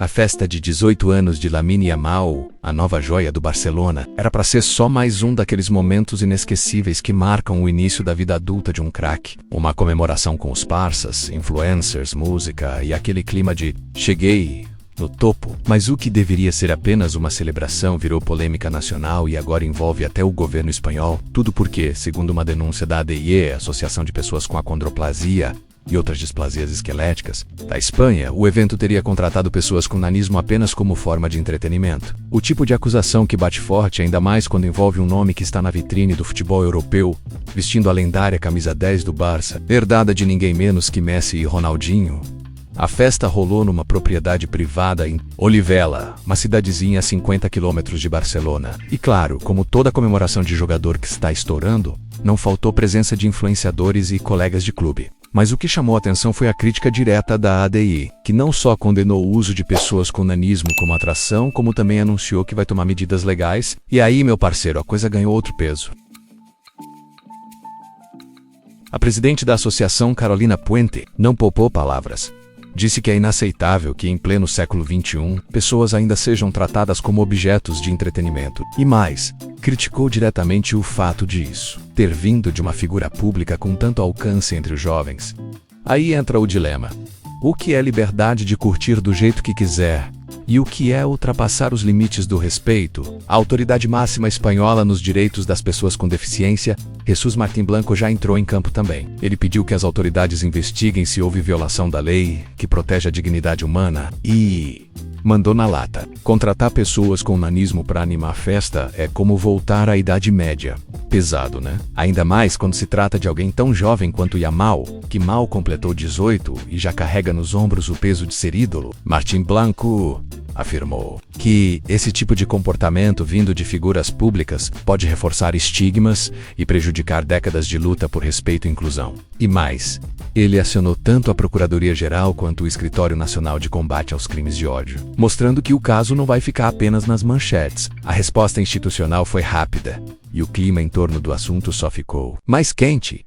A festa de 18 anos de Lamine Yamal, a nova joia do Barcelona, era para ser só mais um daqueles momentos inesquecíveis que marcam o início da vida adulta de um craque. Uma comemoração com os parças, influencers, música e aquele clima de "cheguei no topo". Mas o que deveria ser apenas uma celebração virou polêmica nacional e agora envolve até o governo espanhol. Tudo porque, segundo uma denúncia da ADIE, Associação de Pessoas com Acondroplasia e outras displasias esqueléticas, da Espanha, o evento teria contratado pessoas com nanismo apenas como forma de entretenimento. O tipo de acusação que bate forte, ainda mais quando envolve um nome que está na vitrine do futebol europeu, vestindo a lendária camisa 10 do Barça, herdada de ninguém menos que Messi e Ronaldinho. A festa rolou numa propriedade privada em Olivella, uma cidadezinha a 50 quilômetros de Barcelona. E claro, como toda comemoração de jogador que está estourando, não faltou presença de influenciadores e colegas de clube. Mas o que chamou a atenção foi a crítica direta da ADI, que não só condenou o uso de pessoas com nanismo como atração, como também anunciou que vai tomar medidas legais. E aí, meu parceiro, a coisa ganhou outro peso. A presidente da associação, Carolina Puente, não poupou palavras. Disse que é inaceitável que, em pleno século XXI, pessoas ainda sejam tratadas como objetos de entretenimento. E mais, criticou diretamente o fato disso ter vindo de uma figura pública com tanto alcance entre os jovens. Aí entra o dilema. O que é liberdade de curtir do jeito que quiser? E o que é ultrapassar os limites do respeito? A autoridade máxima espanhola nos direitos das pessoas com deficiência, Jesús Martín Blanco, já entrou em campo também. Ele pediu que as autoridades investiguem se houve violação da lei que protege a dignidade humana e mandou na lata. Contratar pessoas com nanismo para animar a festa é como voltar à Idade Média. Pesado, né? Ainda mais quando se trata de alguém tão jovem quanto Yamal, que mal completou 18 e já carrega nos ombros o peso de ser ídolo. Martín Blanco afirmou que esse tipo de comportamento vindo de figuras públicas pode reforçar estigmas e prejudicar décadas de luta por respeito e inclusão. E mais, ele acionou tanto a Procuradoria-Geral quanto o Escritório Nacional de Combate aos Crimes de Ódio, mostrando que o caso não vai ficar apenas nas manchetes. A resposta institucional foi rápida e o clima em torno do assunto só ficou mais quente.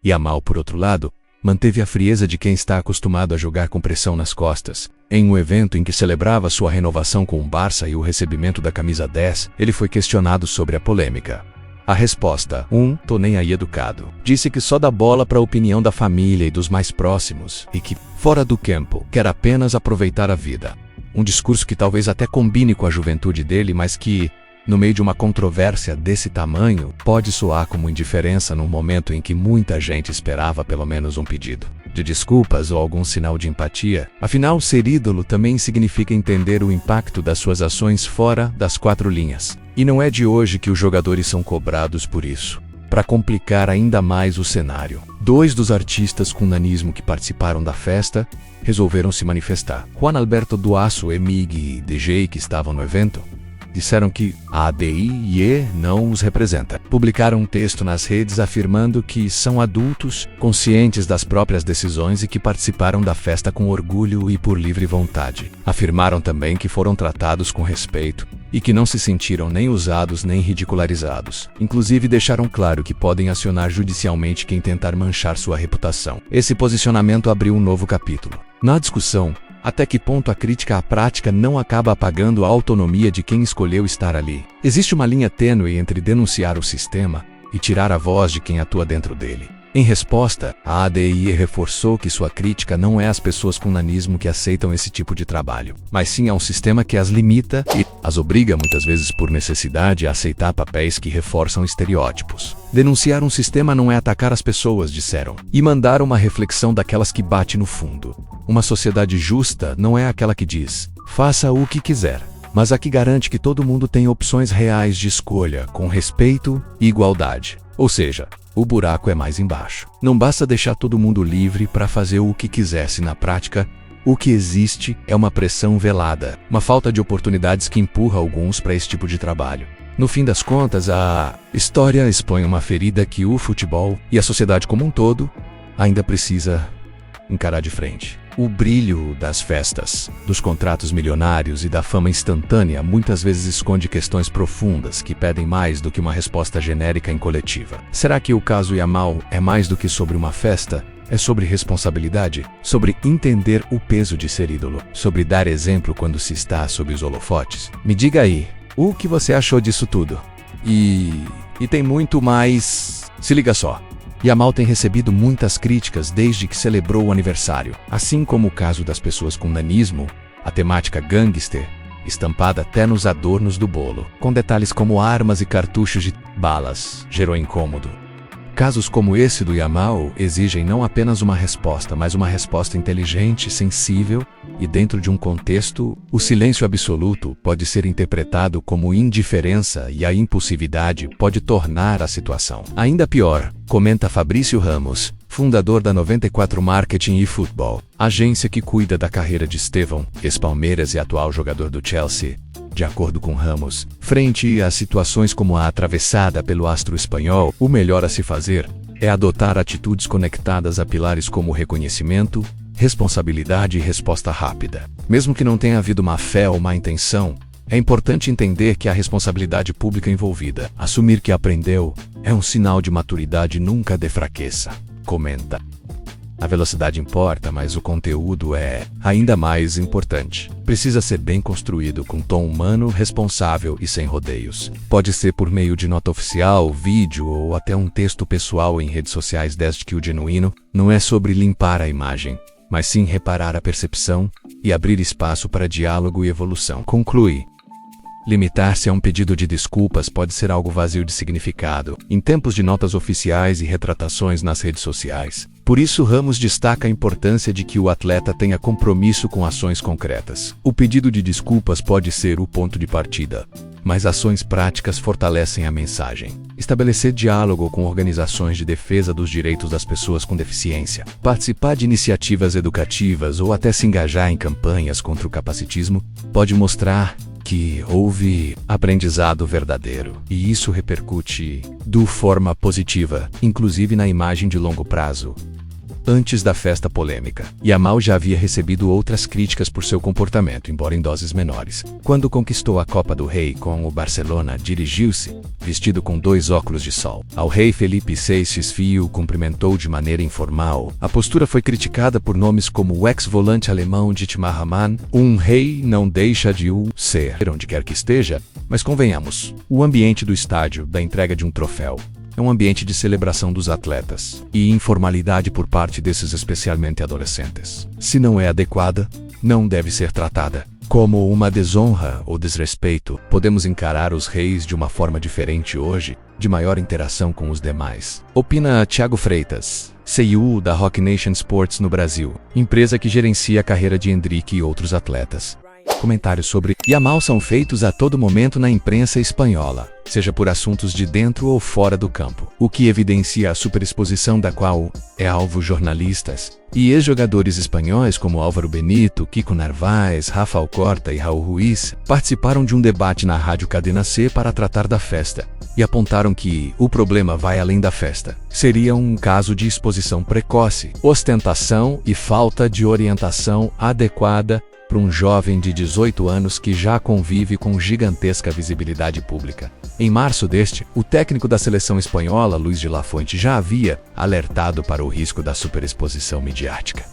Yamal, por outro lado, manteve a frieza de quem está acostumado a jogar com pressão nas costas. Em um evento em que celebrava sua renovação com o Barça e o recebimento da camisa 10, ele foi questionado sobre a polêmica. A resposta: tô nem aí educado. Disse que só dá bola para a opinião da família e dos mais próximos, e que, fora do campo, quer apenas aproveitar a vida. Um discurso que talvez até combine com a juventude dele, mas que, no meio de uma controvérsia desse tamanho, pode soar como indiferença num momento em que muita gente esperava pelo menos um pedido de desculpas ou algum sinal de empatia. Afinal, ser ídolo também significa entender o impacto das suas ações fora das quatro linhas. E não é de hoje que os jogadores são cobrados por isso. Para complicar ainda mais o cenário, 2 dos artistas com nanismo que participaram da festa resolveram se manifestar. Juan Alberto Duasso e Miggy DJ, que estavam no evento, disseram que a ADIE não os representa. Publicaram um texto nas redes afirmando que são adultos, conscientes das próprias decisões e que participaram da festa com orgulho e por livre vontade. Afirmaram também que foram tratados com respeito e que não se sentiram nem usados nem ridicularizados. Inclusive deixaram claro que podem acionar judicialmente quem tentar manchar sua reputação. Esse posicionamento abriu um novo capítulo. Na discussão, até que ponto a crítica à prática não acaba apagando a autonomia de quem escolheu estar ali? Existe uma linha tênue entre denunciar o sistema e tirar a voz de quem atua dentro dele. Em resposta, a ADIE reforçou que sua crítica não é às pessoas com nanismo que aceitam esse tipo de trabalho, mas sim a um sistema que as limita e as obriga, muitas vezes por necessidade, a aceitar papéis que reforçam estereótipos. Denunciar um sistema não é atacar as pessoas, disseram, e mandaram uma reflexão daquelas que bate no fundo. Uma sociedade justa não é aquela que diz, faça o que quiser, mas a que garante que todo mundo tem opções reais de escolha, com respeito e igualdade. Ou seja, o buraco é mais embaixo. Não basta deixar todo mundo livre para fazer o que quiser, se na prática, o que existe é uma pressão velada, uma falta de oportunidades que empurra alguns para esse tipo de trabalho. No fim das contas, a história expõe uma ferida que o futebol e a sociedade como um todo ainda precisa encarar de frente. O brilho das festas, dos contratos milionários e da fama instantânea muitas vezes esconde questões profundas que pedem mais do que uma resposta genérica em coletiva. Será que o caso Yamal é mais do que sobre uma festa? É sobre responsabilidade, sobre entender o peso de ser ídolo, sobre dar exemplo quando se está sob os holofotes. Me diga aí, o que você achou disso tudo? E tem muito mais. Se liga só. Yamal tem recebido muitas críticas desde que celebrou o aniversário, assim como o caso das pessoas com nanismo, a temática gangster, estampada até nos adornos do bolo, com detalhes como armas e cartuchos de balas, gerou incômodo. Casos como esse do Yamal exigem não apenas uma resposta, mas uma resposta inteligente, sensível e dentro de um contexto. O silêncio absoluto pode ser interpretado como indiferença e a impulsividade pode tornar a situação ainda pior, comenta Fabrício Ramos, fundador da 94 Marketing e Futebol, agência que cuida da carreira de Estevão, ex-Palmeiras e atual jogador do Chelsea. De acordo com Ramos, frente a situações como a atravessada pelo astro espanhol, o melhor a se fazer é adotar atitudes conectadas a pilares como reconhecimento, responsabilidade e resposta rápida. Mesmo que não tenha havido má fé ou má intenção, é importante entender que há responsabilidade pública envolvida. Assumir que aprendeu é um sinal de maturidade, nunca defraqueça, comenta. A velocidade importa, mas o conteúdo é ainda mais importante. Precisa ser bem construído, com tom humano, responsável e sem rodeios. Pode ser por meio de nota oficial, vídeo ou até um texto pessoal em redes sociais, desde que o genuíno não é sobre limpar a imagem, mas sim reparar a percepção e abrir espaço para diálogo e evolução. Conclui. Limitar-se a um pedido de desculpas pode ser algo vazio de significado, em tempos de notas oficiais e retratações nas redes sociais. Por isso, Ramos destaca a importância de que o atleta tenha compromisso com ações concretas. O pedido de desculpas pode ser o ponto de partida, mas ações práticas fortalecem a mensagem. Estabelecer diálogo com organizações de defesa dos direitos das pessoas com deficiência, participar de iniciativas educativas ou até se engajar em campanhas contra o capacitismo pode mostrar que houve aprendizado verdadeiro, e isso repercute de forma positiva, inclusive na imagem de longo prazo. Antes da festa polêmica, Yamal já havia recebido outras críticas por seu comportamento, embora em doses menores. Quando conquistou a Copa do Rei com o Barcelona, dirigiu-se, vestido com 2 óculos de sol, ao rei Felipe VI e o cumprimentou de maneira informal. A postura foi criticada por nomes como o ex-volante alemão Dietmar Hamann. Um rei não deixa de o ser, onde quer que esteja, mas convenhamos, o ambiente do estádio, da entrega de um troféu, é um ambiente de celebração dos atletas e informalidade por parte desses, especialmente adolescentes. Se não é adequada, não deve ser tratada como uma desonra ou desrespeito. Podemos encarar os reis de uma forma diferente hoje, de maior interação com os demais. Opina Thiago Freitas, CEO da Rock Nation Sports no Brasil, empresa que gerencia a carreira de Endrick e outros atletas. Comentários sobre Yamal são feitos a todo momento na imprensa espanhola, seja por assuntos de dentro ou fora do campo, o que evidencia a superexposição da qual é alvo jornalistas e ex-jogadores espanhóis como Álvaro Benito, Kiko Narváez, Rafa Alcorta e Raul Ruiz participaram de um debate na Rádio Cadena C para tratar da festa e apontaram que o problema vai além da festa. Seria um caso de exposição precoce, ostentação e falta de orientação adequada para um jovem de 18 anos que já convive com gigantesca visibilidade pública. Em março o técnico da seleção espanhola, Luis de la Fuente, já havia alertado para o risco da superexposição midiática.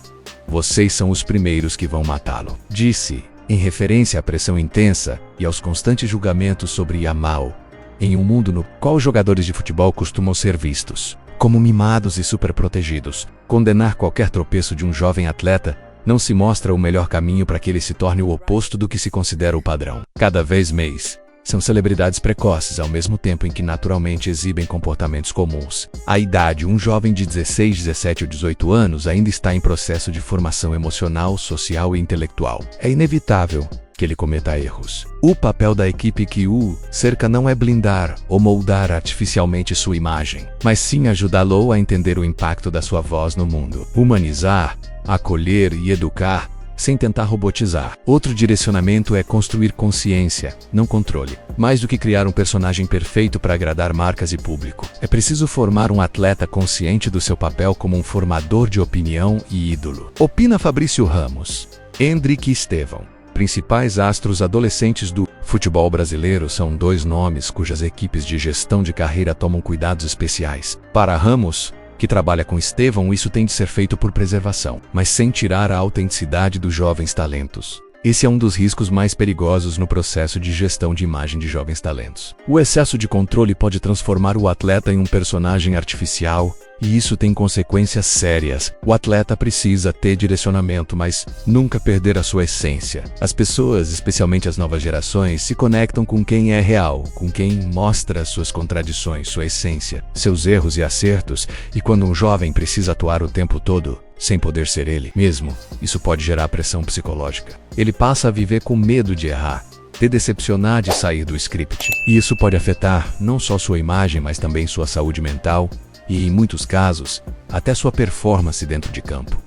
Vocês são os primeiros que vão matá-lo, disse, em referência à pressão intensa e aos constantes julgamentos sobre Yamal, em um mundo no qual jogadores de futebol costumam ser vistos como mimados e superprotegidos. Condenar qualquer tropeço de um jovem atleta não se mostra o melhor caminho para que ele se torne o oposto do que se considera o padrão. Cada vez mais, são celebridades precoces ao mesmo tempo em que naturalmente exibem comportamentos comuns. A idade, um jovem de 16, 17 ou 18 anos ainda está em processo de formação emocional, social e intelectual. É inevitável que ele cometa erros. O papel da equipe que o cerca não é blindar ou moldar artificialmente sua imagem, mas sim ajudá-lo a entender o impacto da sua voz no mundo. Humanizar, acolher e educar, sem tentar robotizar. Outro direcionamento é construir consciência, não controle. Mais do que criar um personagem perfeito para agradar marcas e público, é preciso formar um atleta consciente do seu papel como um formador de opinião e ídolo. Opina Fabrício Ramos. Endrick e Estevão, principais astros adolescentes do futebol brasileiro, são 2 nomes cujas equipes de gestão de carreira tomam cuidados especiais. Para Ramos, que trabalha com Estevão, isso tem de ser feito por preservação, mas sem tirar a autenticidade dos jovens talentos. Esse é um dos riscos mais perigosos no processo de gestão de imagem de jovens talentos. O excesso de controle pode transformar o atleta em um personagem artificial, e isso tem consequências sérias. O atleta precisa ter direcionamento, mas nunca perder a sua essência. As pessoas, especialmente as novas gerações, se conectam com quem é real, com quem mostra suas contradições, sua essência, seus erros e acertos, e quando um jovem precisa atuar o tempo todo, sem poder ser ele mesmo, isso pode gerar pressão psicológica. Ele passa a viver com medo de errar, de decepcionar, de sair do script. E isso pode afetar não só sua imagem, mas também sua saúde mental e, em muitos casos, até sua performance dentro de campo.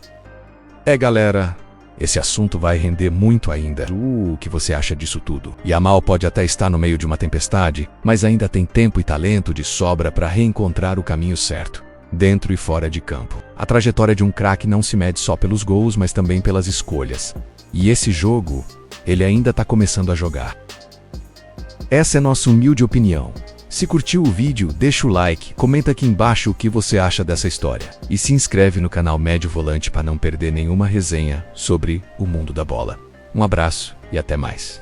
Galera, esse assunto vai render muito ainda. O que você acha disso tudo? Yamal pode até estar no meio de uma tempestade, mas ainda tem tempo e talento de sobra para reencontrar o caminho certo, dentro e fora de campo. A trajetória de um craque não se mede só pelos gols, mas também pelas escolhas. E esse jogo, ele ainda está começando a jogar. Essa é nossa humilde opinião. Se curtiu o vídeo, deixa o like, comenta aqui embaixo o que você acha dessa história. E se inscreve no canal Médio Volante para não perder nenhuma resenha sobre o mundo da bola. Um abraço e até mais.